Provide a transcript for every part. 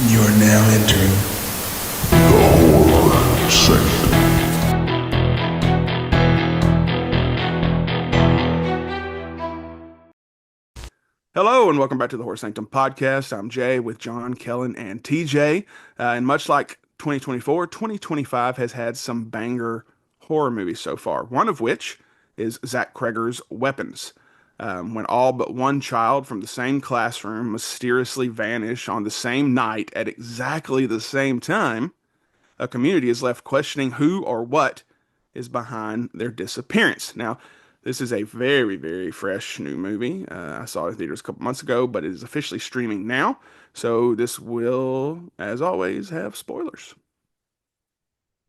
You are now entering the horror sanctum. Hello and welcome back to the Horror Sanctum podcast. I'm Jay with John, Kellen, and TJ. And much like 2024, 2025 has had some banger horror movies so far. One of which is Zach Cregger's Weapons. When all but one child from the same classroom mysteriously vanish on the same night at exactly the same time, a community is left questioning who or what is behind their disappearance. Now, this is a very, very fresh new movie. I saw it in theaters a couple months ago, but it is officially streaming now. So this will, as always, have spoilers.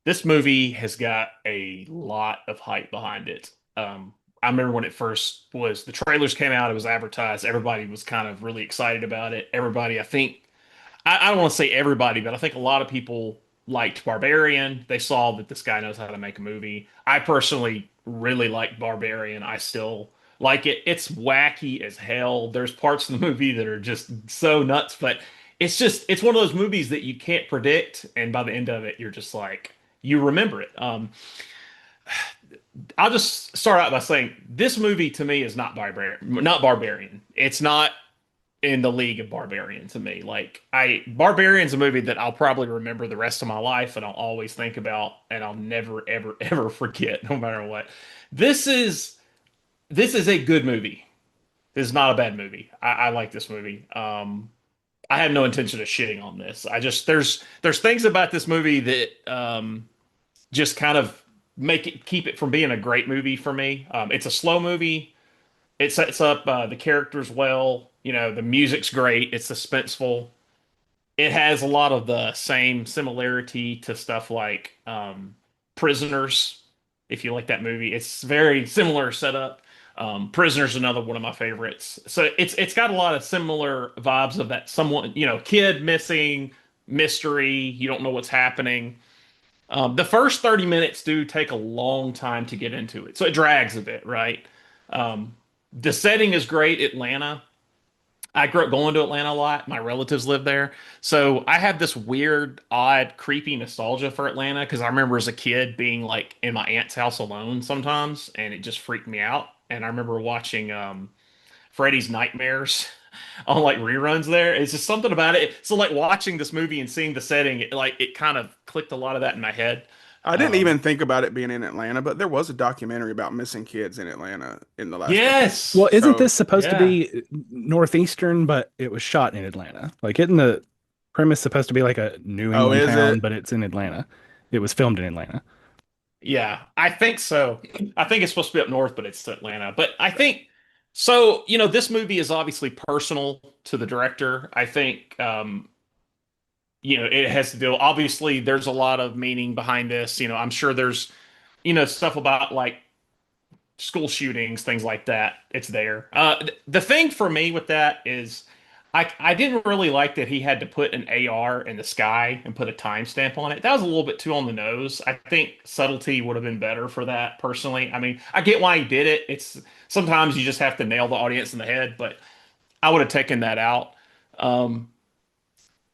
This movie has got a lot of hype behind it. I remember when it first was, the trailers came out, it was advertised, everybody was kind of really excited about it. Everybody, I think, I don't want to say everybody, but I think a lot of people liked Barbarian. They saw that this guy knows how to make a movie. I personally really like Barbarian. I still like it. It's wacky as hell. There's parts of the movie that are just so nuts, but it's one of those movies that you can't predict, and by the end of it, you're just like you remember it. I'll just start out by saying this movie to me is not Barbarian. It's not in the league of Barbarian to me. Barbarian's a movie that I'll probably remember the rest of my life and I'll always think about and I'll never ever ever forget no matter what. This is this is a good movie. This is not a bad movie. I like this movie. I have no intention of shitting on this. I just there's things about this movie that just kind of make it keep it from being a great movie for me. It's a slow movie. It sets up the characters well. You know, the music's great. It's suspenseful. It has a lot of the same similarity to stuff like Prisoners. If you like that movie, it's very similar setup. Prisoners, another one of my favorites. So it's got a lot of similar vibes of that someone, kid missing, mystery. You don't know what's happening. The first 30 minutes do take a long time to get into it, so it drags a bit, right? The setting is great, Atlanta. I grew up going to Atlanta a lot. My relatives live there. So I have this weird, odd, creepy nostalgia for Atlanta because I remember as a kid being like in my aunt's house alone sometimes, and it just freaked me out. And I remember watching Freddy's Nightmares on like reruns there. It's just something about it. So like watching this movie and seeing the setting, it kind of clicked a lot of that in my head. I didn't Um, even think about it being in Atlanta, but there was a documentary about missing kids in Atlanta in the last couple of years. Well, yes. isn't So this supposed to Yeah. be northeastern, but it was shot in Atlanta? Like, isn't the premise supposed to be like a New oh, England is town, it? but it's in Atlanta? It was filmed in Atlanta. Yeah, I think so. I think it's supposed to be up north, but it's Atlanta. But I think so, this movie is obviously personal to the director. I think it has to do obviously there's a lot of meaning behind this. I'm sure there's, stuff about like school shootings, things like that. It's there. The thing for me with that is I didn't really like that he had to put an AR in the sky and put a timestamp on it. That was a little bit too on the nose. I think subtlety would have been better for that personally. I mean, I get why he did it. It's sometimes you just have to nail the audience in the head, but I would have taken that out. Um,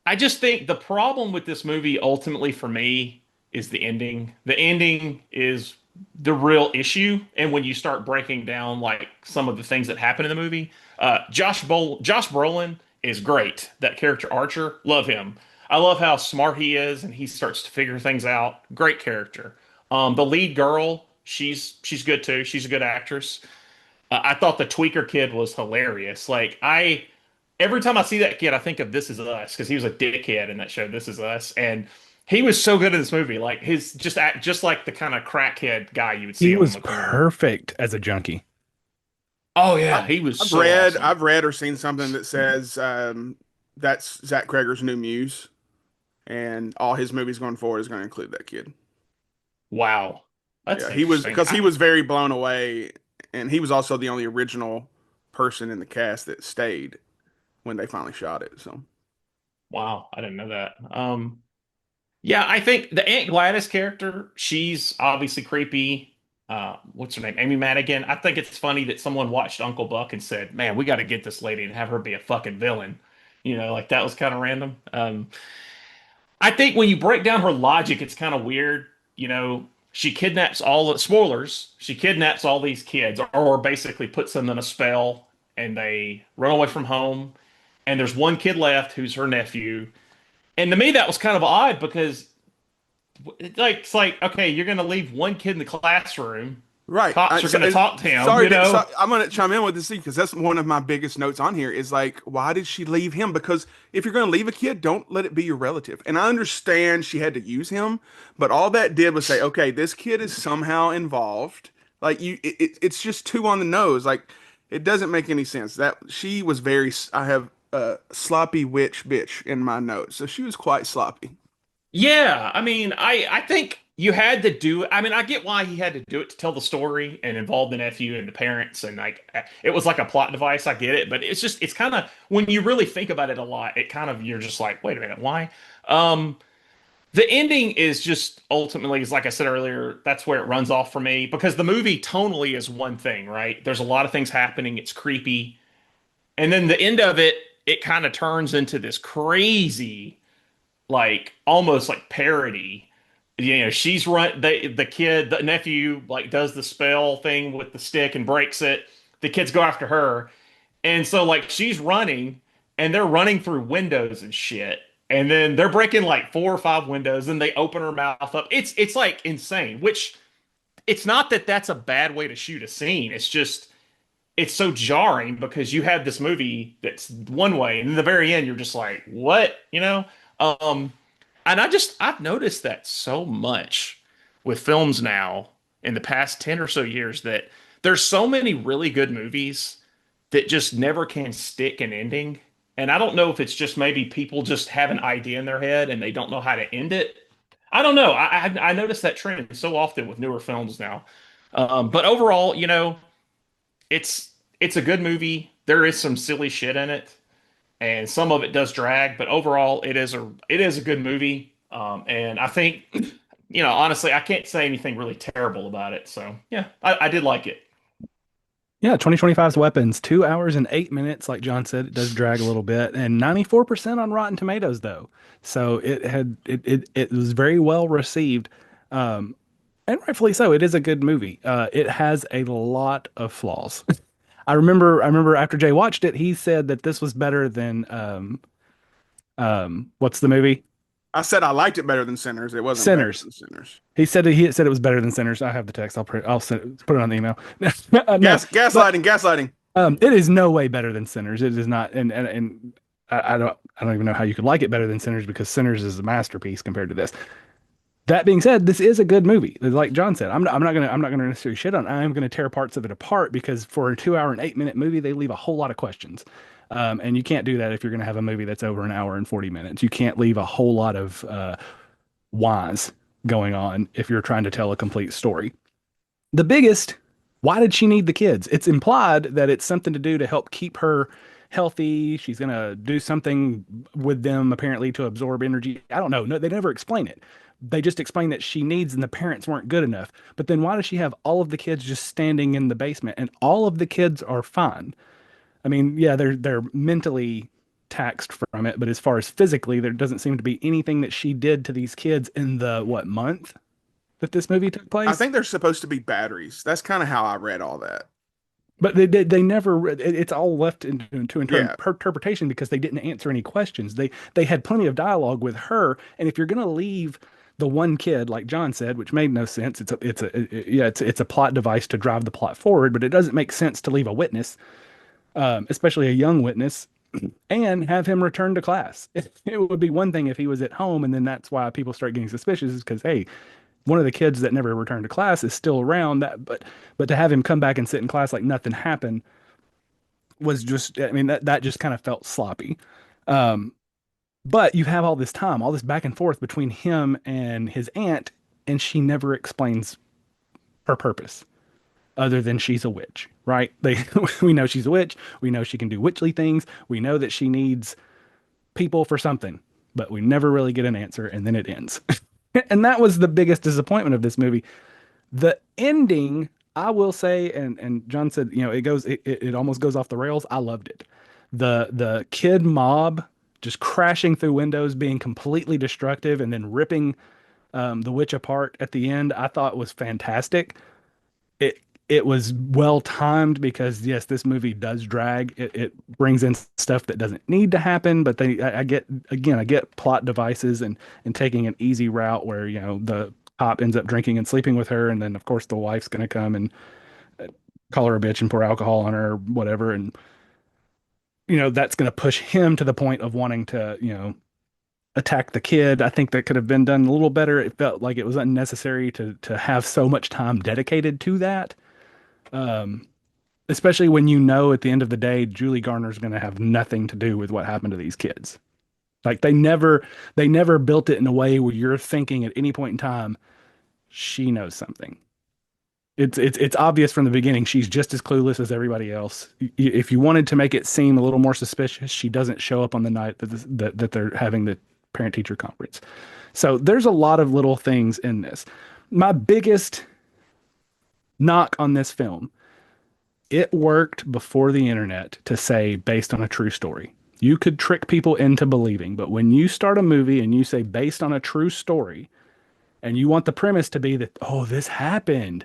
I just think the problem with this movie ultimately for me is the ending. The ending is the real issue. And when you start breaking down like some of the things that happen in the movie, Josh Brolin is great. That character Archer, love him. I love how smart he is and he starts to figure things out. Great character. The lead girl, she's good too. She's a good actress. I thought the tweaker kid was hilarious. Every time I see that kid, I think of This Is Us because he was a dickhead in that show, This Is Us, and he was so good in this movie. Like his just act just like the kind of crackhead guy you would He see on was the corner. perfect as a junkie. Oh I, yeah, he was I've so read, awesome. I've read or seen something that says that's Zach Cregger's new muse, and all his movies going forward is going to include that kid. Wow, that's Yeah, he was interesting. because he was very blown away, and he was also the only original person in the cast that stayed when they finally shot it. So Wow, I didn't know that. Yeah, I think the Aunt Gladys character, she's obviously creepy. What's her name? Amy Madigan. I think it's funny that someone watched Uncle Buck and said, "Man, we got to get this lady and have her be a fucking villain." Like that was kind of random. I think when you break down her logic, it's kind of weird. She kidnaps all the spoilers. She kidnaps all these kids, or basically puts them in a spell, and they run away from home. And there's one kid left who's her nephew. And to me, that was kind of odd because, it's like, okay, you're going to leave one kid in the classroom. Right. Cops are going to talk to him. Sorry, I'm going to chime in with this because that's one of my biggest notes on here is like, why did she leave him? Because if you're going to leave a kid, don't let it be your relative. And I understand she had to use him, but all that did was say, okay, this kid is somehow involved. Like it's just too on the nose. Like it doesn't make any sense. That she was very. I have sloppy witch bitch in my notes, so she was quite sloppy. Yeah, I mean, I think you had to do it. I mean, I get why he had to do it to tell the story and involve the nephew and the parents, and like it was like a plot device. I get it, but it's kind of when you really think about it a lot, it kind of you're just like, wait a minute, why? Um, the ending is just ultimately, is like I said earlier, that's where it runs off for me because the movie tonally is one thing, right? There's a lot of things happening. It's creepy, and then the end of it, it kind of turns into this crazy like almost like parody. She's run the kid, the nephew, like does the spell thing with the stick and breaks it. The kids go after her. And so like she's running and they're running through windows and shit. And then they're breaking like four or five windows and they open her mouth up. It's like insane, which it's not that that's a bad way to shoot a scene. It's just it's so jarring because you have this movie that's one way, and in the very end, you're just like, what? Um, and I've noticed that so much with films now in the past 10 or so years that there's so many really good movies that just never can stick an ending. And I don't know if it's just maybe people just have an idea in their head and they don't know how to end it. I don't know. I noticed that trend so often with newer films now. But overall, it's a good movie. There is some silly shit in it, and some of it does drag, but overall, it is a good movie. And I think, honestly, I can't say anything really terrible about it. So yeah, I did like it. Yeah, 2025's Weapons, 2 hours and 8 minutes. Like John said, it does drag a little bit, and 94% on Rotten Tomatoes, though. So it was very well received, and rightfully so. It is a good movie. It has a lot of flaws. I remember after Jay watched it, he said that this was better than what's the movie? I said I liked it better than Sinners. It wasn't better Sinners. than Sinners. He said it was better than Sinners. I have the text. Put it on the email. No, but Gaslighting. it is no way better than Sinners. It is not, and I don't even know how you could like it better than Sinners because Sinners is a masterpiece compared to this. That being said, this is a good movie. Like John said, I'm not gonna necessarily shit on it. I'm gonna tear parts of it apart because for a 2 hour and 8 minute movie, they leave a whole lot of questions. And you can't do that if you're gonna have a movie that's over an hour and 40 minutes. You can't leave a whole lot of whys going on if you're trying to tell a complete story. The biggest, why did she need the kids? It's implied that it's something to do to help keep her healthy. She's going to do something with them apparently to absorb energy. I don't know. No, they never explain it. They just explain that she needs and the parents weren't good enough. But then why does she have all of the kids just standing in the basement and all of the kids are fine? I mean, yeah, they're mentally taxed from it, but as far as physically, there doesn't seem to be anything that she did to these kids in the what month that this movie took I place. think they're supposed to be batteries. That's kind of how I read all that. But they never. It's all left to Yeah. interpretation because they didn't answer any questions. They had plenty of dialogue with her, and if you're going to leave the one kid, like John said, which made no sense, it's a plot device to drive the plot forward, but it doesn't make sense to leave a witness, especially a young witness, and have him return to class. It would be one thing if he was at home, and then that's why people start getting suspicious, is because hey, one of the kids that never returned to class is still around. But to have him come back and sit in class like nothing happened was just, I mean, that just kind of felt sloppy. Um, but you have all this time, all this back and forth between him and his aunt, and she never explains her purpose other than she's a witch, right? We know she's a witch. We know she can do witchly things. We know that she needs people for something, but we never really get an answer, and then it ends. And that was the biggest disappointment of this movie. The ending, I will say, and John said, it almost goes off the rails. I loved it. The kid mob just crashing through windows, being completely destructive, and then ripping the witch apart at the end, I thought was fantastic. It it was well timed because yes, this movie does drag. It brings in stuff that doesn't need to happen, but I get again, I get plot devices and taking an easy route where the cop ends up drinking and sleeping with her, and then of course the wife's gonna come and call her a bitch and pour alcohol on her or whatever, and that's gonna push him to the point of wanting to attack the kid. I think that could have been done a little better. It felt like it was unnecessary to have so much time dedicated to that. Um, Especially when at the end of the day, Julie Garner's going to have nothing to do with what happened to these kids. Like they never built it in a way where you're thinking at any point in time she knows something. It's obvious from the beginning she's just as clueless as everybody else. If you wanted to make it seem a little more suspicious, she doesn't show up on the night that they're having the parent teacher conference. So there's a lot of little things in this. My biggest knock on this film, it worked before the internet to say based on a true story. You could trick people into believing, but when you start a movie and you say based on a true story, and you want the premise to be that, oh, this happened,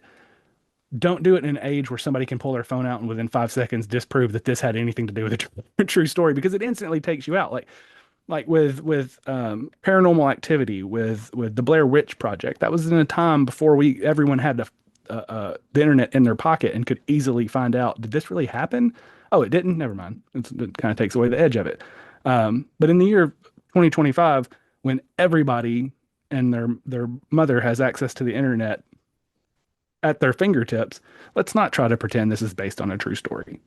don't do it in an age where somebody can pull their phone out and within 5 seconds disprove that this had anything to do with a true story, because it instantly takes you out. Like with Paranormal Activity, with the Blair Witch Project. That was in a time before everyone had the internet in their pocket and could easily find out, did this really happen? Oh, it didn't. Never mind. It kind of takes away the edge of it. But in the year 2025, when everybody and their mother has access to the internet at their fingertips, let's not try to pretend this is based on a true story.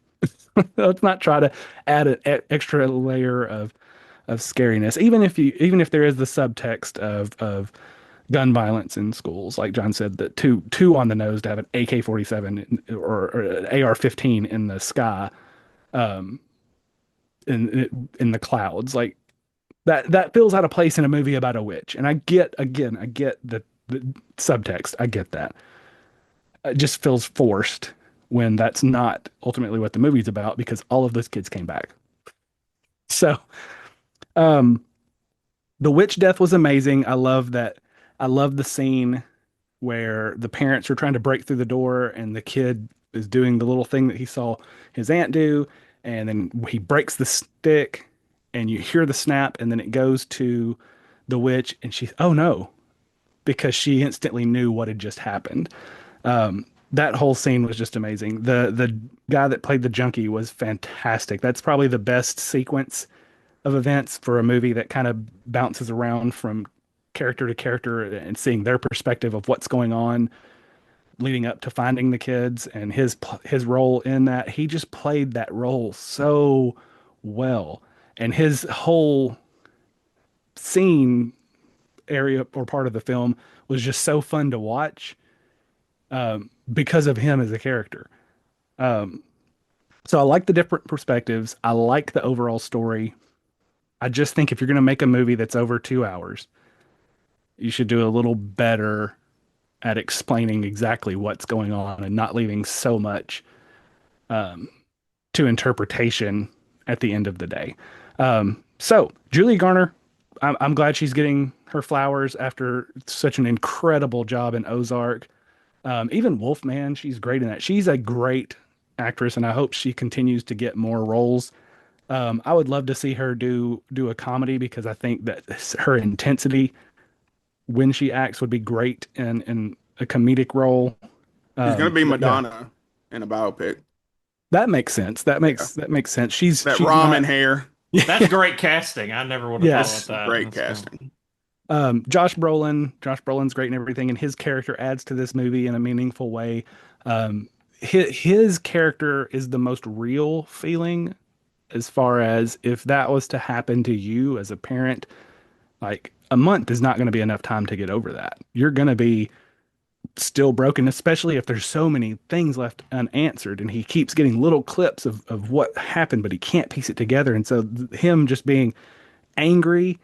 Let's not try to add an extra layer of scariness, even if there is the subtext of gun violence in schools. Like John said, that too on the nose to have an AK-47 or an AR-15 in the sky, in the clouds, like that feels out of place in a movie about a witch. And I get the subtext. I get that. It just feels forced when that's not ultimately what the movie's about, because all of those kids came back. So, the witch death was amazing. I love that. I love the scene where the parents are trying to break through the door and the kid is doing the little thing that he saw his aunt do. And then he breaks the stick and you hear the snap, and then it goes to the witch and oh no, because she instantly knew what had just happened. That whole scene was just amazing. The guy that played the junkie was fantastic. That's probably the best sequence of events for a movie that kind of bounces around from character to character and seeing their perspective of what's going on leading up to finding the kids, and his role in that. He just played that role so well, and his whole scene area or part of the film was just so fun to watch, because of him as a character. So I like the different perspectives. I like the overall story. I just think if you're going to make a movie that's over 2 hours, you should do a little better at explaining exactly what's going on and not leaving so much to interpretation at the end of the day. So Julie Garner, I'm glad she's getting her flowers after such an incredible job in Ozark. Even Wolfman, she's great in that. She's a great actress, and I hope she continues to get more roles. I would love to see her do a comedy, because I think that her intensity when she acts would be great in a comedic role. She's gonna be Yeah, Madonna in a biopic. that makes sense. That makes sense. She's That she's ramen not- hair, That's great casting. I never would have Yes. thought that. great That's cool. casting. Josh Brolin's great and everything, and his character adds to this movie in a meaningful way. His character is the most real feeling, as far as if that was to happen to you as a parent, like a month is not going to be enough time to get over that. You're going to be still broken, especially if there's so many things left unanswered, and he keeps getting little clips of what happened, but he can't piece it together. And so him just being angry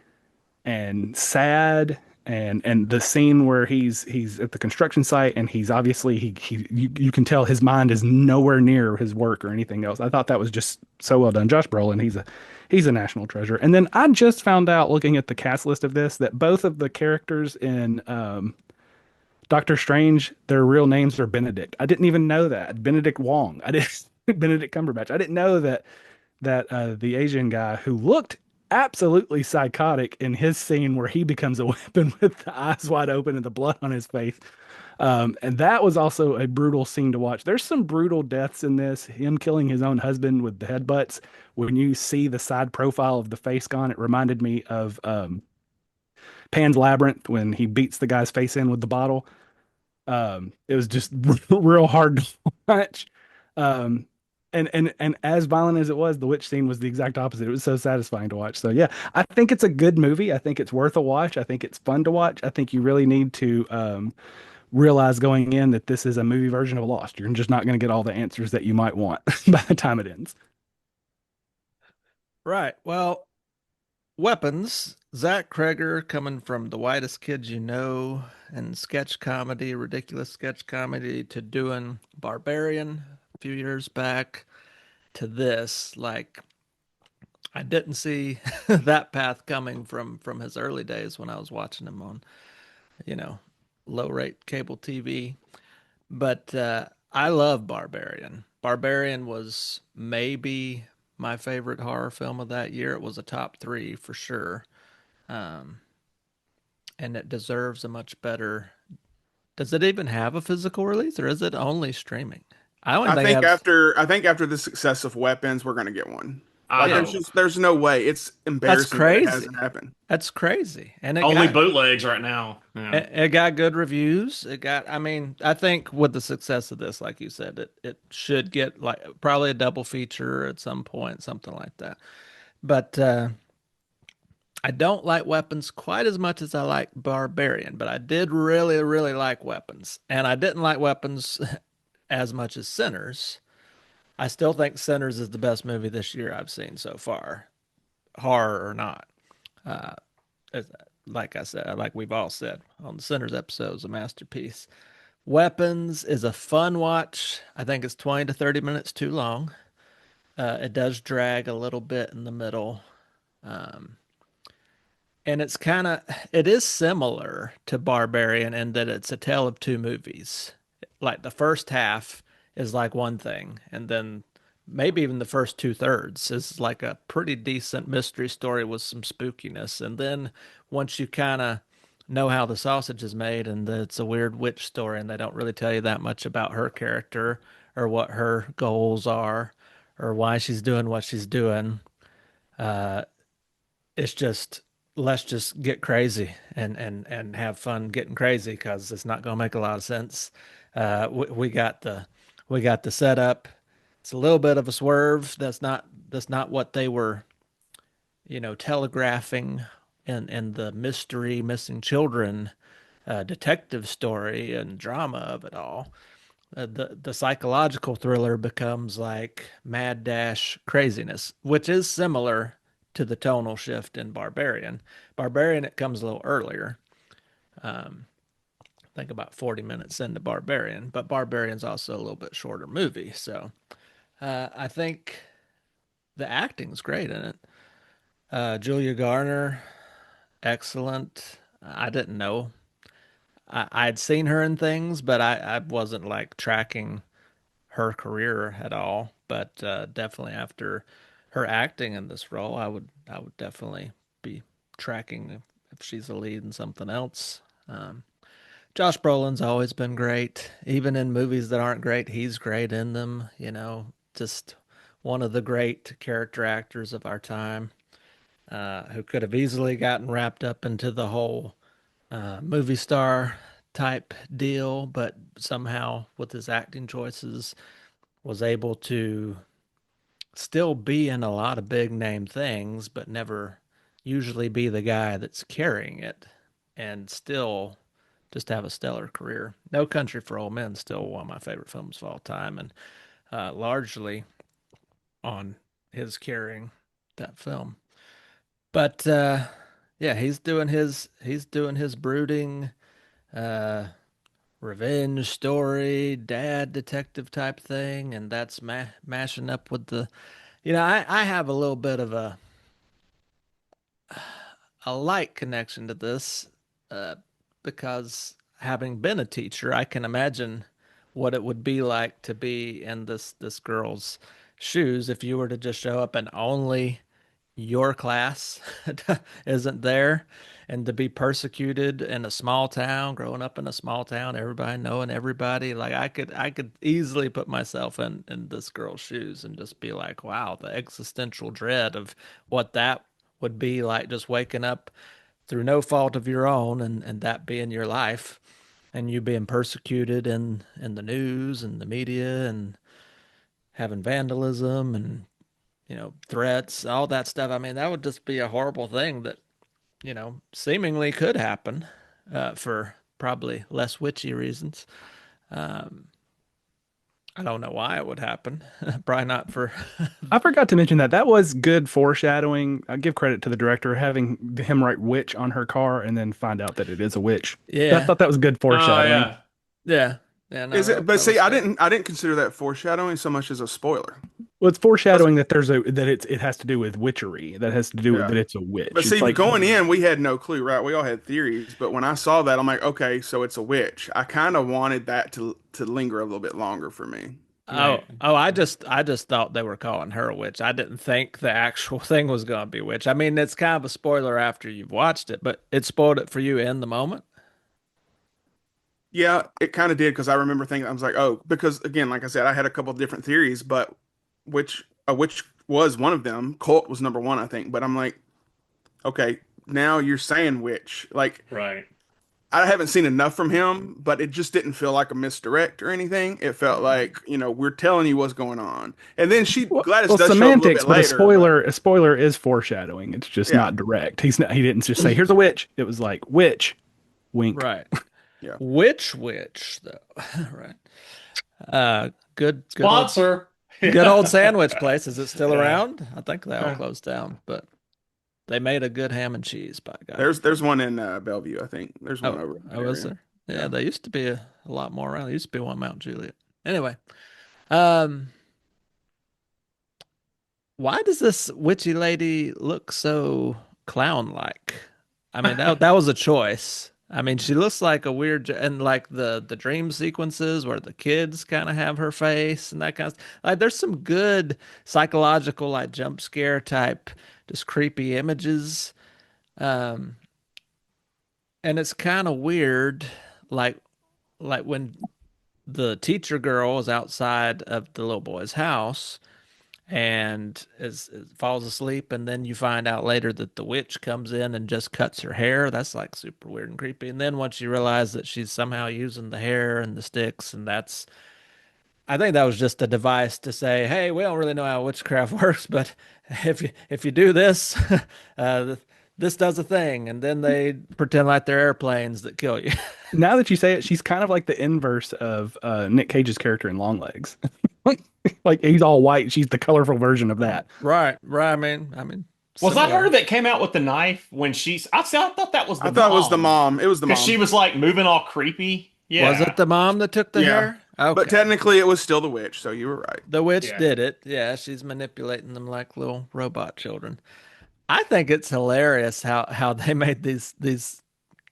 and sad, and the scene where he's at the construction site and he's obviously you can tell his mind is nowhere near his work or anything else. I thought that was just so well done. Josh Brolin, he's a national treasure. And then I just found out looking at the cast list of this that both of the characters in Doctor Strange, their real names are Benedict. I didn't even know that. Benedict Wong. I didn't Benedict Cumberbatch. I didn't know that the Asian guy who looked absolutely psychotic in his scene where he becomes a weapon with the eyes wide open and the blood on his face. And that was also a brutal scene to watch. There's some brutal deaths in this. Him killing his own husband with the headbutts. When you see the side profile of the face gone, it reminded me of Pan's Labyrinth when he beats the guy's face in with the bottle. It was just real hard to watch. Um, and as violent as it was, the witch scene was the exact opposite. It was so satisfying to watch. So yeah, I think it's a good movie. I think it's worth a watch. I think it's fun to watch. I think you really need to realize going in that this is a movie version of Lost. You're just not going to get all the answers that you might want by the time it ends. Right. Well, weapons. Zach Cregger coming from The Whitest Kids You Know and sketch comedy, ridiculous sketch comedy, to doing Barbarian a few years back to this. Like, I didn't see that path coming from his early days when I was watching him on, you know, low rate cable TV. But I love Barbarian. Barbarian was maybe my favorite horror film of that year. It was a top three for sure. Um, and it deserves a much better. Does it even have a physical release, or is it only streaming? I only think it has. I think after the success of Weapons, we're gonna get one. I Like hope. there's no way. It's That's embarrassing that it crazy. hasn't happened. That's crazy. And Only bootlegs right now. Yeah. it got good reviews. It got, I mean, I think with the success of this, like you said, it should get like probably a double feature at some point, something like that. But I don't like Weapons quite as much as I like Barbarian, but I did really, really like Weapons. And I didn't like Weapons as much as Sinners. I still think Sinners is the best movie this year I've seen so far, horror or not. Uh, like I said, like we've all said on the Sinners episode, is a masterpiece. Weapons is a fun watch. I think it's 20 to 30 minutes too long. It does drag a little bit in the middle. Um, and it is similar to Barbarian in that it's a tale of two movies. Like the first half is like one thing, and then maybe even the first two thirds is like a pretty decent mystery story with some spookiness. And then once you kind of know how the sausage is made and that it's a weird witch story and they don't really tell you that much about her character or what her goals are or why she's doing what she's doing, it's just let's just get crazy and have fun getting crazy because it's not going to make a lot of sense. We got the setup. It's a little bit of a swerve. That's not what they were, telegraphing in the mystery missing children detective story and drama of it all. The psychological thriller becomes like mad dash craziness, which is similar to the tonal shift in Barbarian. Barbarian, it comes a little earlier. I think about 40 minutes into Barbarian, but Barbarian's also a little bit shorter movie. So I think the acting's great in it. Julia Garner, excellent. I didn't know. I'd seen her in things, but I wasn't like tracking her career at all. But definitely after her acting in this role, I would definitely be tracking if she's a lead in something else. Josh Brolin's always been great, even in movies that aren't great. He's great in them. Just one of the great character actors of our time, who could have easily gotten wrapped up into the whole movie star type deal, but somehow with his acting choices was able to still be in a lot of big name things, but never usually be the guy that's carrying it and still just have a stellar career. No Country for Old Men, still one of my favorite films of all time, and largely on his carrying that film. But yeah, he's doing his brooding revenge story, dad detective type thing, and that's mashing up with the. I have a little bit of a a light connection to this uh, because having been a teacher, I can imagine what it would be like to be in this girl's shoes if you were to just show up and only your class isn't there, and to be persecuted in a small town, growing up in a small town, everybody knowing everybody. Like I could easily put myself in this girl's shoes and just be like, wow, the existential dread of what that would be like, just waking up through no fault of your own, and that being your life, and you being persecuted in the news and the media, and having vandalism and threats, all that stuff. I mean, that would just be a horrible thing that, seemingly could happen for probably less witchy reasons. Um, I don't know why it would happen. Probably not for. I forgot to mention that that was good foreshadowing. I give credit to the director having him write witch on her car and then find out that it is a witch. I Yeah. thought that was good Oh foreshadowing. yeah. Yeah. Yeah. No, Is it? But that see, was I good. didn't consider that foreshadowing so much as a spoiler. Well, it's foreshadowing that it has to do with witchery. That has to do with Yeah. that it's a But witch. see, It's like going in, we had no clue, right? We all had theories, but when I saw that, I'm like, okay, so it's a witch. I kind of wanted that to linger a little bit longer for me. Oh, Right. oh, I just thought they were calling her a witch. I didn't think the actual thing was going to be witch. I mean, it's kind of a spoiler after you've watched it, but it spoiled it for you in the moment. Yeah, it kind of did because I remember thinking I was like, oh, because again, like I said, I had a couple of different theories, but which was one of them. Cult was number one, I think. But I'm like, okay, now you're saying witch. Like Right. I haven't seen enough from him, but it just didn't feel like a misdirect or anything. It felt like, we're telling you what's going on. And then Gladys well, does show up a little semantics, bit but later, but a spoiler is foreshadowing. It's just yeah, not direct. He didn't just say here's a witch. It was like witch, wink. Right. yeah. Which witch though? Right. Good old Sponsor. good old sandwich place. Is it still Yeah. around? I think they all closed down, but they made a good ham and cheese, by God. There's one in Bellevue, I think. There's one Oh, over in that oh, is area. there? Yeah, Yeah. there used to be a lot more around. There used to be one Mount Juliet. Anyway, um, why does this witchy lady look so clown-like? I mean, that was a choice. I mean, she looks like a weird, and like the dream sequences where the kids kind of have her face and that kind of like. There's some good psychological like jump scare type, just creepy images. Um, and it's kind of weird, like when the teacher girl is outside of the little boy's house and falls asleep, and then you find out later that the witch comes in and just cuts her hair. That's like super weird and creepy. And then once you realize that she's somehow using the hair and the sticks, and that's I think that was just a device to say, hey, we don't really know how witchcraft works, but if you do this, uh, this does a thing, and then they pretend like they're airplanes that kill you. Now that you say it, she's kind of like the inverse of Nick Cage's character in Longlegs. Like he's all white. She's the colorful version of that. Right, right. I mean, Was that similar. her that came out with the knife when she's? I thought that was the I thought it was the mom mom. It was the because mom. she was like moving all creepy. Was Yeah. it the mom that took the Yeah. hair? Okay. But technically it was still the witch, so you were right. The witch Yeah. did it. Yeah, she's manipulating them like little robot children. I think it's hilarious how they made these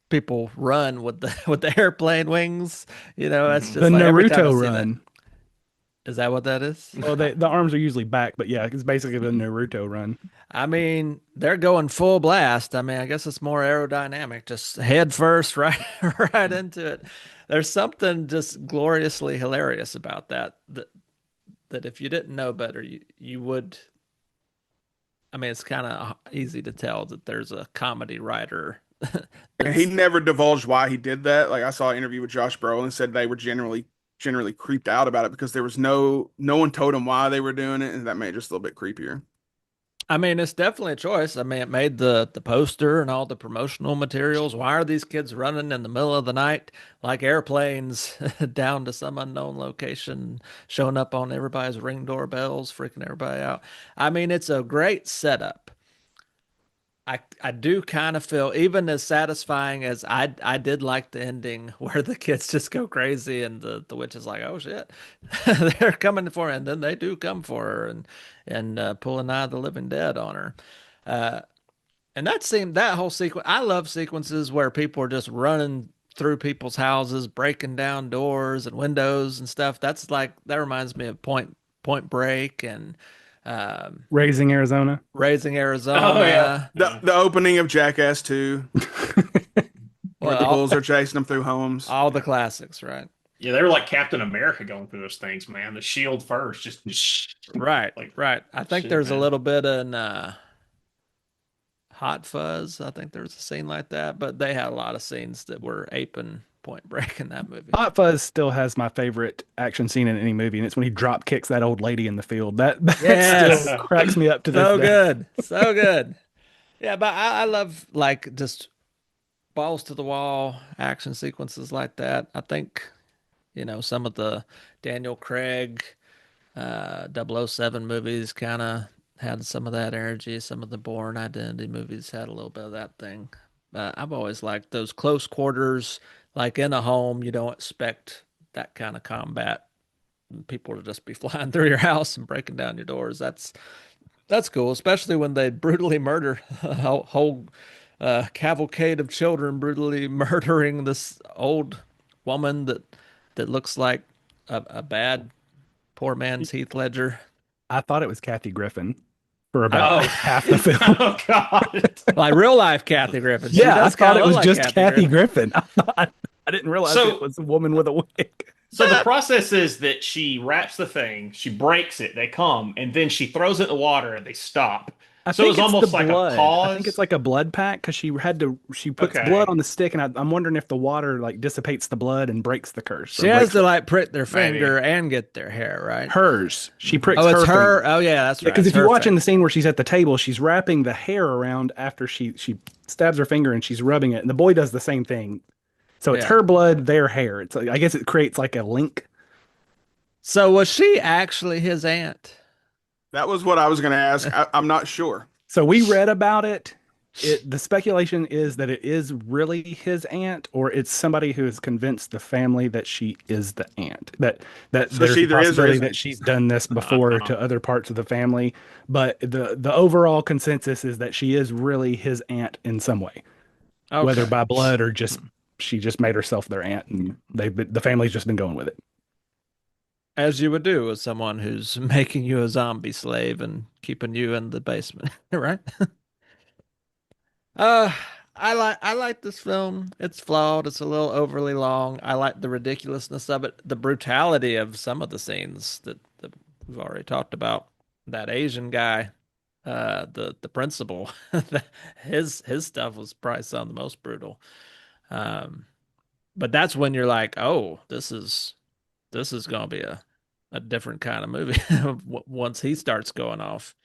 people run with the with the airplane wings. It's Mhm. The just like every time I Naruto see that. run. Is that what that is? Well, the arms are usually back, but yeah, it's basically the Naruto run. I mean, they're going full blast. I mean, I guess it's more aerodynamic, just head first, right, right into it. There's something just gloriously hilarious about that if you didn't know better, you would. I mean, it's kind of easy to tell that there's a comedy writer. And he that's never divulged why he did that. Like I saw an interview with Josh Brolin and said they were generally creeped out about it because there was no one told him why they were doing it, and that made it just a little bit creepier. I mean, it's definitely a choice. I mean, it made the poster and all the promotional materials. Why are these kids running in the middle of the night like airplanes down to some unknown location, showing up on everybody's ring doorbells, freaking everybody out? I mean, it's a great setup. I do kind of feel even as satisfying as I did like the ending where the kids just go crazy and the witch is like, oh shit, they're coming for her, and then they do come for her and pull a Night of the Living Dead on her. Uh, And that whole sequence, I love sequences where people are just running through people's houses, breaking down doors and windows and stuff. That reminds me of Point Break and um, Raising Arizona. Raising Oh yeah. Arizona. The opening of Jackass 2, where the Well, bulls are chasing them through homes. all the classics, right? Yeah, they were like Captain America going through those things, man. The shield first, just Right, like right. I think shit, there's a man. little bit in Hot Fuzz. I think there's a scene like that, but they had a lot of scenes that were aping Point Break in that movie. Hot Fuzz still has my favorite action scene in any movie, and it's when he drop kicks that old lady in the field. That Yes. still cracks me up to this So day. good. So good. Yeah, but I love like just balls to the wall action sequences like that. I think, some of the Daniel Craig .007 movies kind of had some of that energy. Some of the Bourne Identity movies had a little bit of that thing. I've always liked those close quarters, like in a home. You don't expect that kind of combat. People to just be flying through your house and breaking down your doors. That's cool, especially when they brutally murder a whole cavalcade of children, brutally murdering this old woman that looks like a bad poor man's Heath Ledger. I thought it was Kathy Griffin for Oh. about half the film. Oh God. Like real life Kathy Griffin. She Yeah, I does thought kinda it was look like just Kathy Griffin. I didn't realize So- it was a woman with a wig. So the process is that she wraps the thing, she breaks it, they come, and then she throws it in the water and they stop. So it's almost like a I pause. think it's like a blood pack because she puts Okay. blood on the stick, and I'm wondering if the water like dissipates the blood and breaks the curse. She or has breaks to it. like prick their Maybe. finger and get their hair, right? Hers. She pricks Oh, it's her. her. Oh yeah, that's right. Because It's if you're her watching finger. the scene where she's at the table, she's wrapping the hair around after she stabs her finger and she's rubbing it, and the boy does the same thing. So it's Yeah. her blood, their hair. It's like, I guess it creates like a link. So was she actually his aunt? That was what I was going to ask. I'm not sure. So we read about it. The speculation is that it is really his aunt, or it's somebody who has convinced the family that she is the aunt. That So there's she the either is or possibility isn't. that she's done this before to other parts of the family. But the overall consensus is that she is really his aunt in some way, whether Okay. by blood or just she just made herself their aunt, and the family's just been going with it. As you would do with someone who's making you a zombie slave and keeping you in the basement, right? Uh, I like this film. It's flawed. It's a little overly long. I like the ridiculousness of it, the brutality of some of the scenes that we've already talked about. That Asian guy, the principal, his stuff was probably some of the most brutal. But that's when you're like, oh, this is gonna be a different kind of movie once he starts going off.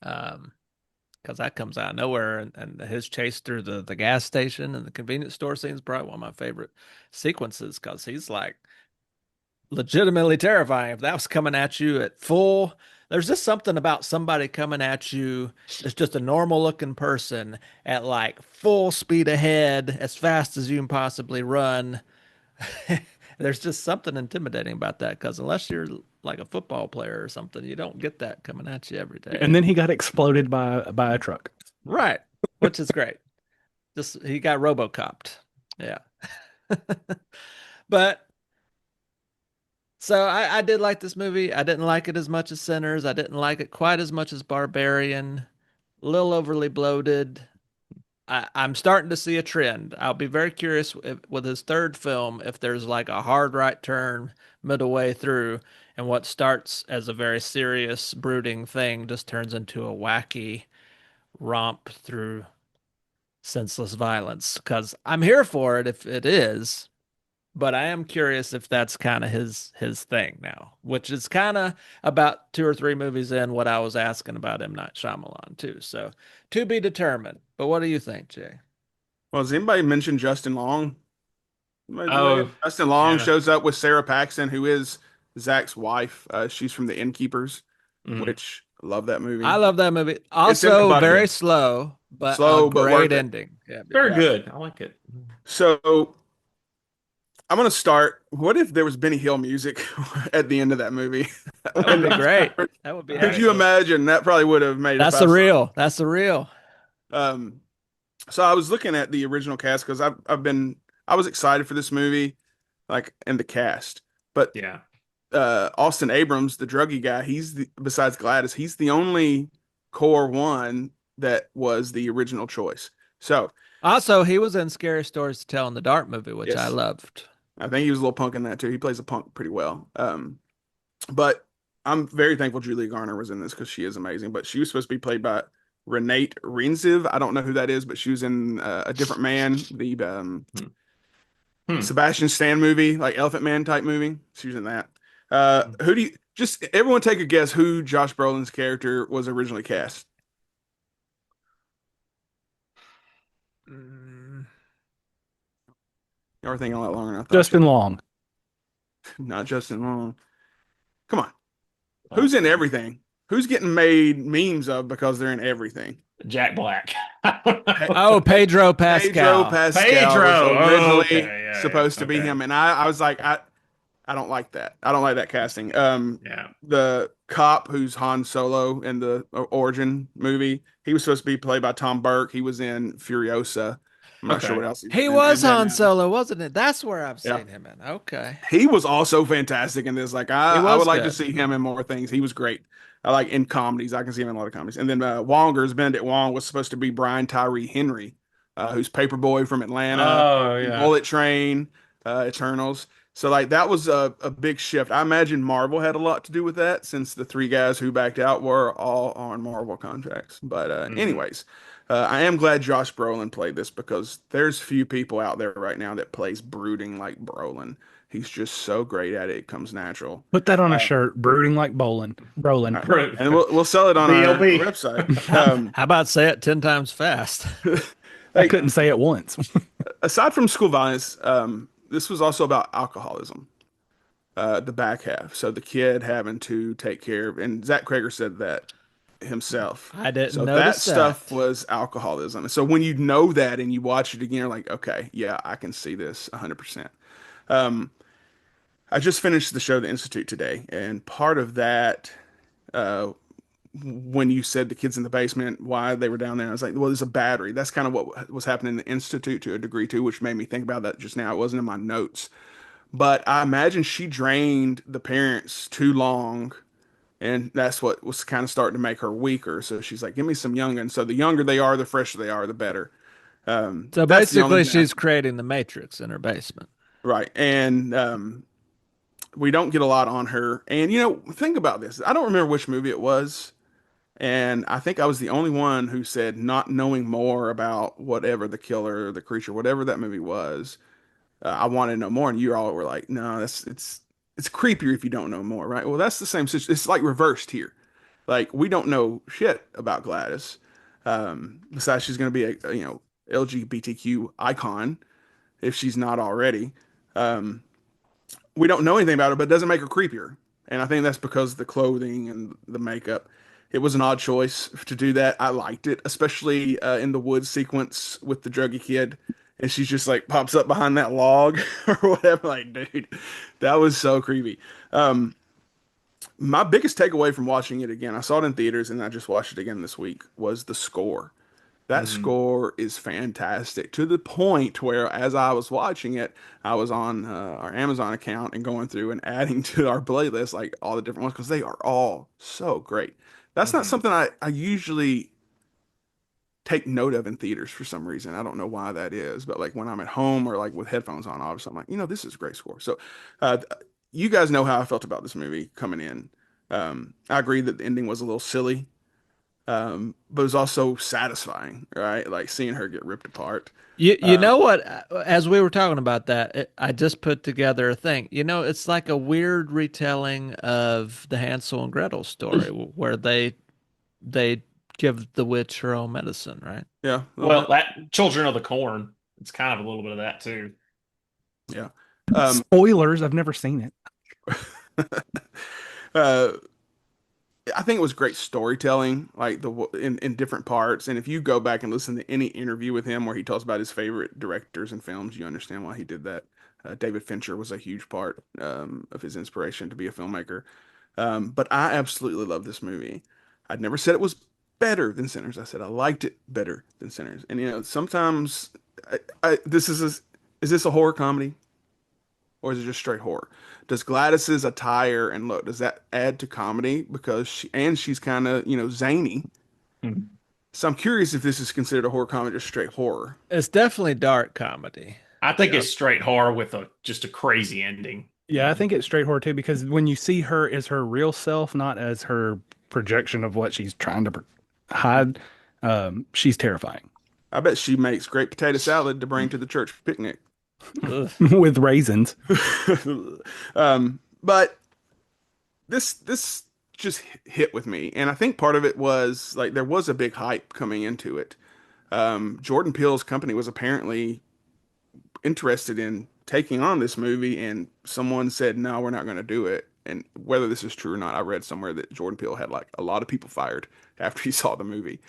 Because that comes out of nowhere, and his chase through the gas station and the convenience store scene is probably one of my favorite sequences because he's like legitimately terrifying. If that was coming at you at full, there's just something about somebody coming at you that's just a normal looking person at like full speed ahead as fast as you can possibly run. There's just something intimidating about that because unless you're like a football player or something, you don't get that coming at you every day. And then he got exploded by a truck. Right, which is great. Just he got RoboCopped. Yeah. But so I did like this movie. I didn't like it as much as Sinners. I didn't like it quite as much as Barbarian. A little overly bloated. I'm starting to see a trend. I'll be very curious with his third film if there's like a hard right turn middle way through, and what starts as a very serious, brooding thing just turns into a wacky romp through senseless violence. Because I'm here for it if it is, but I am curious if that's kind of his thing now, which is kind of about 2 or 3 movies in what I was asking about M. Night Shyamalan too. So to be determined. But what do you think, Jay? Well, has anybody mentioned Justin Long? Oh, Justin Long yeah. shows up with Sarah Paxton, who is Zach's wife. She's from The Innkeepers, Mhm. which I love that movie. I love that movie. in the Also bucket. very slow, but Slow, a but great worth it. ending. Yeah, Very Yeah. good. I like it. So I'm gonna start. What if there was Benny Hill music at the end of that movie? that would be great. That would be Could you imagine? That probably would have made it. That's the real. That's the real. Um, so I was looking at the original cast because I was excited for this movie, like and the cast. But Yeah. Austin Abrams, the druggy guy, besides Gladys, he's the only core one that was the original choice. So Also, he was in Scary Stories to Tell in the Dark movie, which I yes, loved. I think he was a little punk in that too. He plays a punk pretty well. But I'm very thankful Julia Garner was in this because she is amazing. But she was supposed to be played by Renate Renziv. I don't know who that is, but she was in A Different Man, the Hmm. Hmm. Sebastian Stan movie, like Elephant Man type movie. She was in that. Who do you just everyone take a guess who Josh Brolin's character was originally cast? Mm, Y'all were thinking a lot longer than I thought you. Justin Long. Not Justin Long. Come on. Oh, Who's in everything? Who's getting made memes of because they're in everything? Jack Black. Oh, Pedro Pedro Pascal. Pascal was Pedro. Oh, originally okay. supposed Yeah. to be Okay. him, and I was like, I don't like that. I don't like that casting. Yeah. The cop who's Han Solo in the Origin movie, he was supposed to be played by Tom Burke. He was in Furiosa. I'm not sure Okay. what else he's He in. was And then Han Solo, wasn't it? That's where I've yeah, seen him in. Okay. he was also fantastic in this. Like He I was would like to good. see him in more things. He was great. I like in comedies. I can see him in a lot of comedies. And then Wongers, Benedict Wong was supposed to be Brian Tyree Henry, who's Paperboy from Atlanta, Oh, yeah. Bullet Train, Eternals. So like that was a big shift. I imagine Marvel had a lot to do with that since the three guys who backed out were all on Marvel contracts. But Hmm. anyways, I am glad Josh Brolin played this because there's few people out there right now that plays brooding like Brolin. He's just so great at it; it comes natural. Put that on a Uh, shirt. Brooding like Brolin. all right. And we'll sell it on our BLB. website. How about say it 10 times fast? I Like couldn't say it once. aside from school violence, this was also about alcoholism. The back half. So the kid having to take care of, and Zach Cregger said that himself. I didn't So that notice stuff that. was alcoholism. And so when you know that and you watch it again, you're like, okay, yeah, I can see this 100%. Um, I just finished the show The Institute today, and part of that, uh, when you said the kids in the basement, why they were down there, I was like, well, there's a battery. That's kind of what was happening in the Institute to a degree too, which made me think about that just now. It wasn't in my notes, but I imagine she drained the parents too long, and that's what was kind of starting to make her weaker. So she's like, give me some youngins. So the younger they are, the fresher they are, the better. So That's the only basically, thing she's creating the Matrix in her basement. right. And we don't get a lot on her. And think about this. I don't remember which movie it was. And I think I was the only one who said not knowing more about whatever the killer, the creature, whatever that movie was. I wanted to know more, and you all were like, "No, it's creepier if you don't know more, right?" Well, that's the same situation. It's like reversed here. Like we don't know shit about Gladys. Besides, she's going to be a LGBTQ icon if she's not already. Um, we don't know anything about her, but it doesn't make her creepier. And I think that's because the clothing and the makeup. It was an odd choice to do that. I liked it, especially in the woods sequence with the druggy kid. And she's just like pops up behind that log or whatever. Like, dude, that was so creepy. Um, my biggest takeaway from watching it again, I saw it in theaters and I just watched it again this week, was the score. That Hmm. score is fantastic to the point where, as I was watching it, I was on our Amazon account and going through and adding to our playlist like all the different ones because they are all so great. That's not Hmm. something I usually take note of in theaters for some reason. I don't know why that is, but like when I'm at home or like with headphones on, obviously I'm like, this is a great score. So, uh, you guys know how I felt about this movie coming in. I agree that the ending was a little silly, but it was also satisfying, right? Like seeing her get ripped apart. You Um, know what? As we were talking about that, I just put together a thing. It's like a weird retelling of the Hansel and Gretel story where they give the witch her own medicine, right? yeah, a little Well, bit. that Children of the Corn, it's kind of a little bit of that too. Yeah. Um, Spoilers. I've never seen it. uh, I think it was great storytelling, like in different parts. And if you go back and listen to any interview with him where he talks about his favorite directors and films, you understand why he did that. David Fincher was a huge part of his inspiration to be a filmmaker. But I absolutely love this movie. I'd never said it was better than Sinners. I said I liked it better than Sinners. And you know, sometimes is this a horror comedy or is it just straight horror? Does Gladys's attire and look, does that add to comedy because she's kind of, you know, zany. Mhm. So I'm curious if this is considered a horror comedy or straight horror. It's definitely dark comedy. I think Yeah. it's straight horror with just a crazy ending. Yeah, I think it's straight horror too, because when you see her as her real self, not as her projection of what she's trying to hide, she's terrifying I bet she makes great potato salad to bring to the church picnic. Ugh. with raisins. But this just hit with me, and I think part of it was like there was a big hype coming into it. Jordan Peele's company was apparently interested in taking on this movie, and someone said, "No, we're not going to do it." And whether this is true or not, I read somewhere that Jordan Peele had like a lot of people fired after he saw the movie.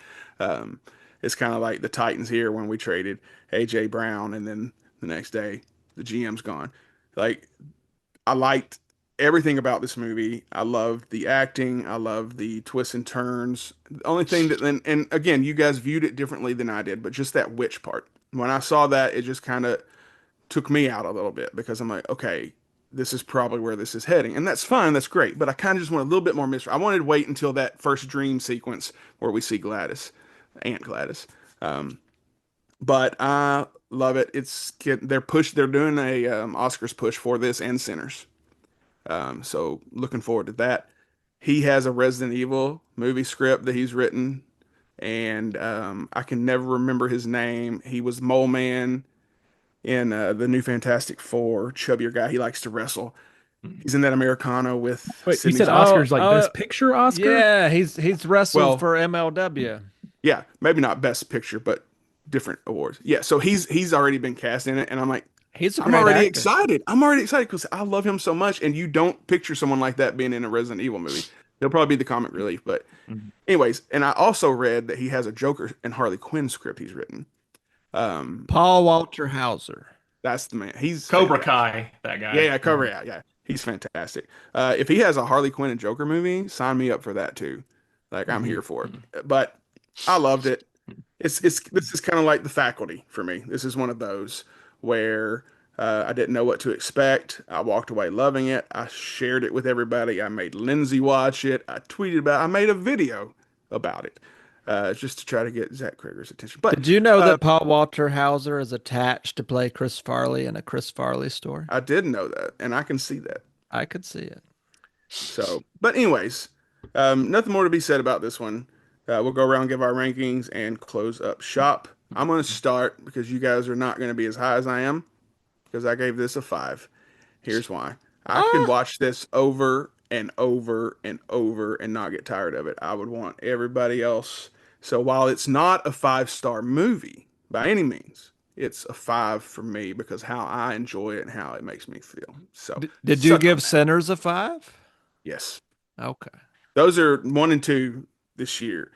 Um, it's kind of like the Titans here when we traded AJ Brown, and then the next day the GM's gone. Like I liked everything about this movie. I loved the acting. I loved the twists and turns. The only thing that, and again, you guys viewed it differently than I did, but just that witch part. When I saw that, it just kind of took me out a little bit because I'm like, okay, this is probably where this is heading. And that's fine. That's great. But I kind of just want a little bit more mystery. I wanted to wait until that first dream sequence where we see Gladys, Aunt Gladys. But I love it. They're doing a Oscars push for this and Sinners. So looking forward to that. He has a Resident Evil movie script that he's written, and I can never remember his name. He was Mole Man in the new Fantastic Four, chubbier guy. He likes to wrestle. He's in that Americana with Wait, you Sidney said Johnson. Oscars like Best Picture Oscar? Yeah, he's wrestled Well- for MLW. Yeah, maybe not Best Picture, but different awards. Yeah, so he's already been cast in it, and I'm like, He's a I'm great already actor. excited. I'm already excited because I love him so much, and you don't picture someone like that being in a Resident Evil movie. He'll probably be the comic relief, but anyways. And I also read that he has a Joker and Harley Quinn script he's written. Paul Walter Hauser. That's the man. He's Cobra Kai, that guy. Yeah, Cobra. Yeah. He's fantastic. If he has a Harley Quinn and Joker movie, sign me up for that too. Like I'm here for it. But I loved it. This is kind of like The Faculty for me. This is one of those where I didn't know what to expect. I walked away loving it. I shared it with everybody. I made Lindsay watch it. I tweeted about it. I made a video about it just to try to get Zach Cregger's attention. But Did you know that Paul Walter Hauser is attached to play Chris Farley in a Chris Farley story? I did know that, and I can see that. I could see it. So, but anyways, nothing more to be said about this one. We'll go around, give our rankings, and close up shop. I'm going to start because you guys are not going to be as high as I am because I gave this a 5. Here's why. I can watch this over and over and over and not get tired of it. I would want everybody else. So while it's not a 5-star movie by any means, it's a 5 for me because how I enjoy it and how it makes me feel. So Did you suck on give that. Sinners a 5? Yes. Okay. Those are 1 and 2 this year.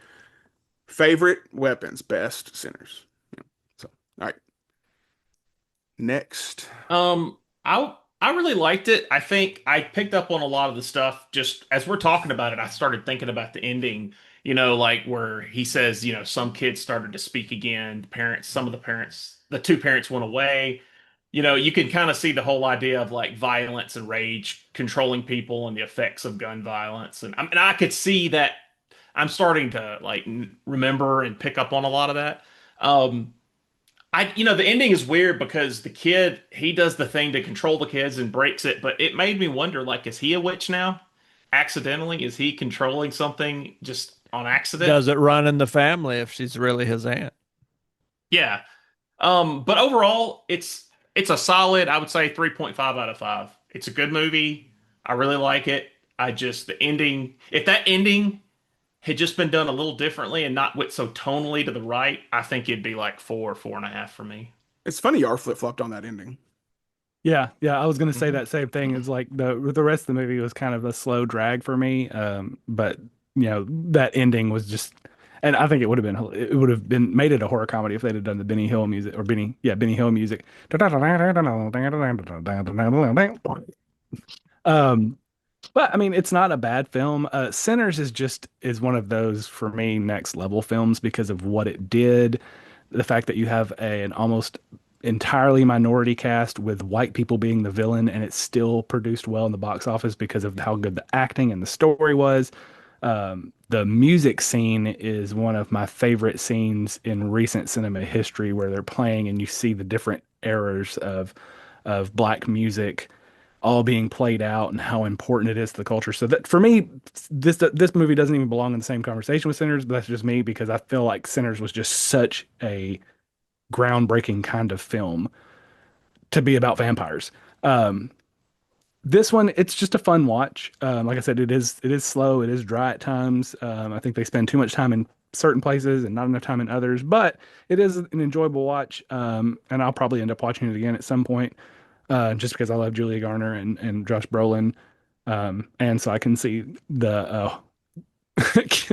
Favorite weapons, best Sinners. Yeah. So, all right. Next. I really liked it. I think I picked up on a lot of the stuff just as we're talking about it. I started thinking about the ending, like where he says, some kids started to speak again. Some of the parents, the two parents went away. You can kind of see the whole idea of like violence and rage controlling people and the effects of gun violence. And I could see that I'm starting to like remember and pick up on a lot of that. The ending is weird because the kid, he does the thing to control the kids and breaks it, but it made me wonder, like, is he a witch now? Accidentally? Is he controlling something just on accident? Does it run in the family if she's really his aunt? Yeah. But overall, it's a solid, I would say 3.5 out of 5. It's a good movie. I really like it. The ending, if that ending had just been done a little differently and not went so tonally to the right, I think it'd be like 4.5 for me. It's funny you are flip-flopped on that ending. Yeah, I was gonna say that same thing. It's like the rest of the movie was kind of a slow drag for me. But that ending was just, and I think it would have been made it a horror comedy if they'd have done the Benny Hill music or Benny Hill music. But I mean, it's not a bad film. Sinners is one of those for me next level films because of what it did. The fact that you have an almost entirely minority cast with white people being the villain, and it still produced well in the box office because of how good the acting and the story was. The music scene is one of my favorite scenes in recent cinema history, where they're playing and you see the different eras of black music all being played out and how important it is to the culture. So that for me, this movie doesn't even belong in the same conversation with Sinners, but that's just me because I feel like Sinners was just such a groundbreaking kind of film to be about vampires. Um, this one, it's just a fun watch. Like I said, it is slow, it is dry at times. I think they spend too much time in certain places and not enough time in others, but it is an enjoyable watch. And I'll probably end up watching it again at some point, just because I love Julia Garner and Josh Brolin. And so I can see the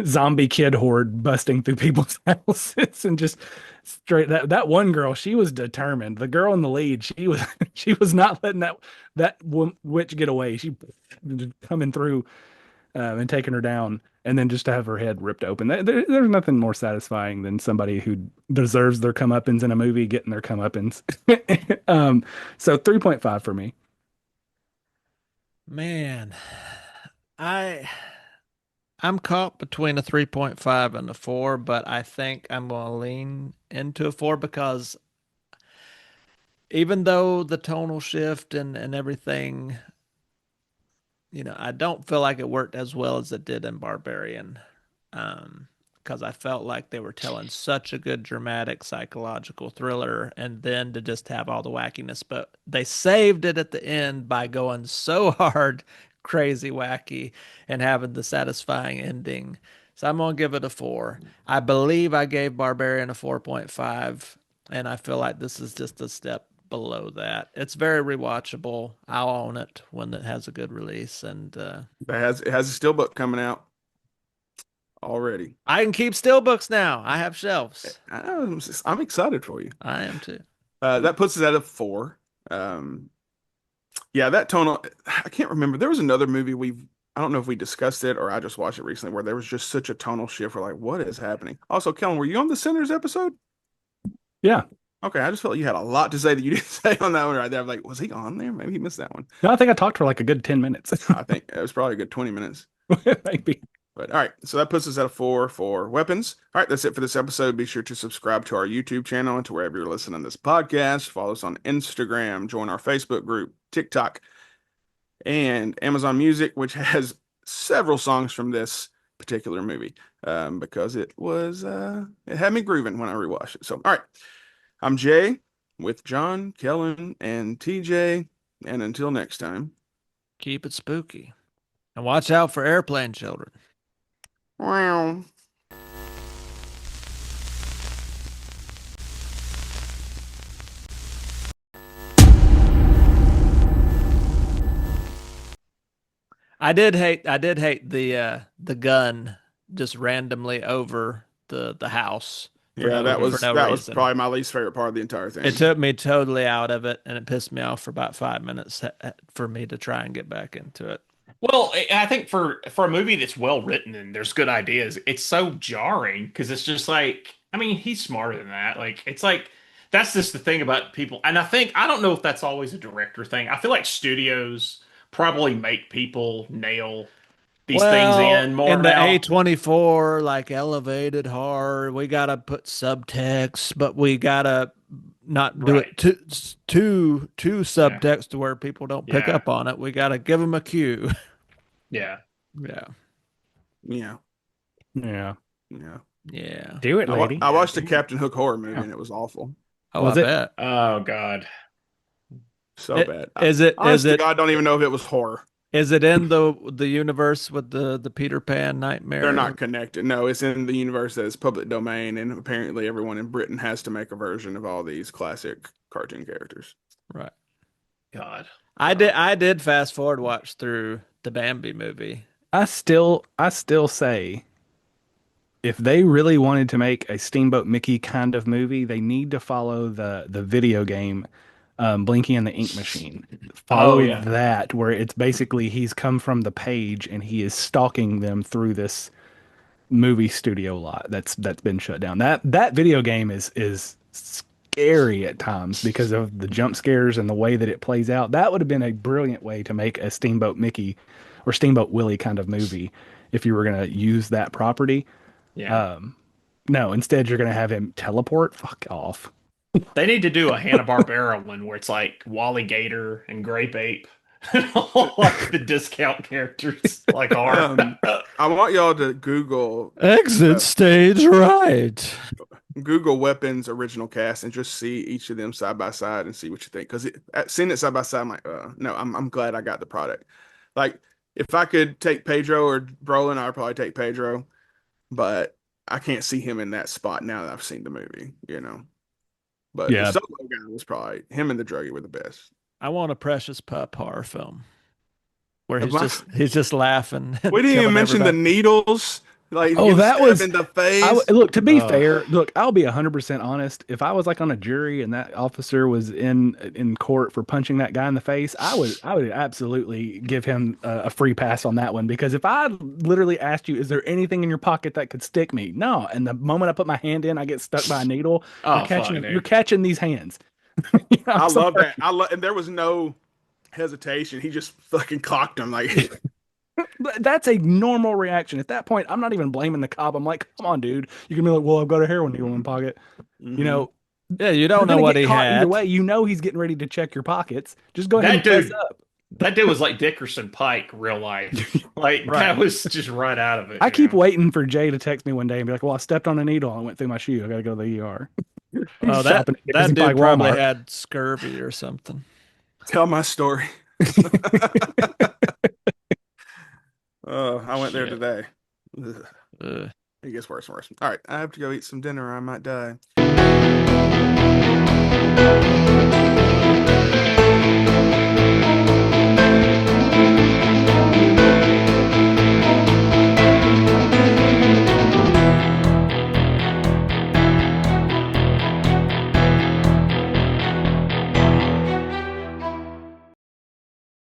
zombie kid horde busting through people's houses and just straight that one girl, she was determined. The girl in the lead, she was she was not letting that witch get away. She coming through and taking her down, and then just to have her head ripped open. There's nothing more satisfying than somebody who deserves their comeuppance in a movie getting their comeuppance. So 3.5 for me. Man, I I'm caught between a 3.5 and a 4, but I think I'm going to lean into a 4 because even though the tonal shift and everything, I don't feel like it worked as well as it did in Barbarian. Because I felt like they were telling such a good dramatic psychological thriller, and then to just have all the wackiness. But they saved it at the end by going so hard, crazy wacky, and having the satisfying ending. So I'm gonna give it a 4. I believe I gave Barbarian a 4.5, and I feel like this is just a step below that. It's very rewatchable. I'll own it when it has a good release, and It has a steelbook coming out already. I can keep steelbooks now. I have shelves. I'm excited for you. I am too. That puts us at a 4. Um, yeah, that tonal. I can't remember. There was another movie I don't know if we discussed it or I just watched it recently where there was just such a tonal shift. We're like, what is happening? Also, Kellen, were you on the Sinners episode? Yeah. Okay, I just felt like you had a lot to say that you didn't say on that one right there. I'm like, was he on there? Maybe he missed that one. No, I think I talked for like a good 10 minutes. I think it was probably a good 20 minutes. Maybe. But all right, so that puts us at a 4 for weapons. All right, that's it for this episode. Be sure to subscribe to our YouTube channel and to wherever you're listening to this podcast. Follow us on Instagram, join our Facebook group, TikTok, and Amazon Music, which has several songs from this particular movie because it had me grooving when I rewatched it. So, all right, I'm Jay with John, Kellen, and TJ. And until next time, Keep it spooky. And watch out for airplane children. wow. I did hate the gun just randomly over the house Yeah, that was no that was reason. probably my least favorite part of the entire thing. It took me totally out of it, and it pissed me off for about 5 minutes for me to try and get back into it. Well, I think for a movie that's well written and there's good ideas, it's so jarring because it's just like, I mean, he's smarter than that. Like, it's like that's just the thing about people. And I don't know if that's always a director thing. I feel like studios probably make people nail these things in more in the now. A24, like elevated horror, we gotta put subtext, but we gotta not do it too subtext to where people don't pick Yeah. up on it. We gotta give them a cue. Yeah. Yeah, Yeah, Yeah. yeah. yeah. Do it, lady. I watched the Captain Hook horror movie and it was awful. Oh, Was I it? bet. Oh God. So It- bad. is it- Honest is to it- God, don't even know if it was horror. Is it in the universe with the Peter Pan nightmare? They're not connected. No, it's in the universe that is public domain, and apparently everyone in Britain has to make a version of all these classic cartoon characters. Right. God. I did fast forward watch through the Bambi movie. I still say if they really wanted to make a Steamboat Mickey kind of movie, they need to follow the video game Blinky and the Ink Machine. Follow yeah. that, where it's basically he's come from the page and he is stalking them through this movie studio lot that's been shut down. That video game is scary at times because of the jump scares and the way that it plays out. That would have been a brilliant way to make a Steamboat Mickey or Steamboat Willie kind of movie if you were going to use that property. Yeah. No, instead you're going to have him teleport. Fuck off. They need to do a Hanna-Barbera one where it's like Wally Gator and Grape Ape and all like the discount characters like are. I want y'all to Google Exit stage right. Weapons original cast and just see each of them side by side and see what you think. Because seeing it side by side, I'm like, no, I'm glad I got the product. Like, if I could take Pedro or Brolin, I would probably take Pedro, but I can't see him in that spot now that I've seen the movie, you know. But Yeah. the Solo guy was probably him and the druggie were the best. I want a Precious Pup horror film where Am I- he's just laughing. and We didn't even killing mention everybody. the needles. Like, Oh, that was in the face. look, to be Oh. fair, look, I'll be 100% honest. If I was like on a jury and that officer was in court for punching that guy in the face, I would absolutely give him a free pass on that one, because if I literally asked you, is there anything in your pocket that could stick me? No, and the moment I put my hand in, I get stuck by a needle. Oh, fuck, dude. You're catching these hands. I love that. And there was no hesitation. He just fucking clocked him. Like, That's a normal reaction. At that point, I'm not even blaming the cop. I'm like, come on, dude. You can be like, well, I've got a heroin needle in my pocket. You know, Yeah, you you're don't know gonna what get he caught had. either way. You know he's getting ready to check your pockets. Just go ahead That and fess dude- up. That dude was like Dickerson Pike, real life. Like Right. that was just right out of it. I you keep know? waiting for Jay to text me one day and be like, well, I stepped on a needle and it went through my shoe. I got to go to the ER. Oh, that Shopping at Dickerson dude Pike probably Walmart. had scurvy or something. tell my story. I went there Shit. today. Ugh. Ugh. It gets worse and worse. All right, I have to go eat some dinner or I might die.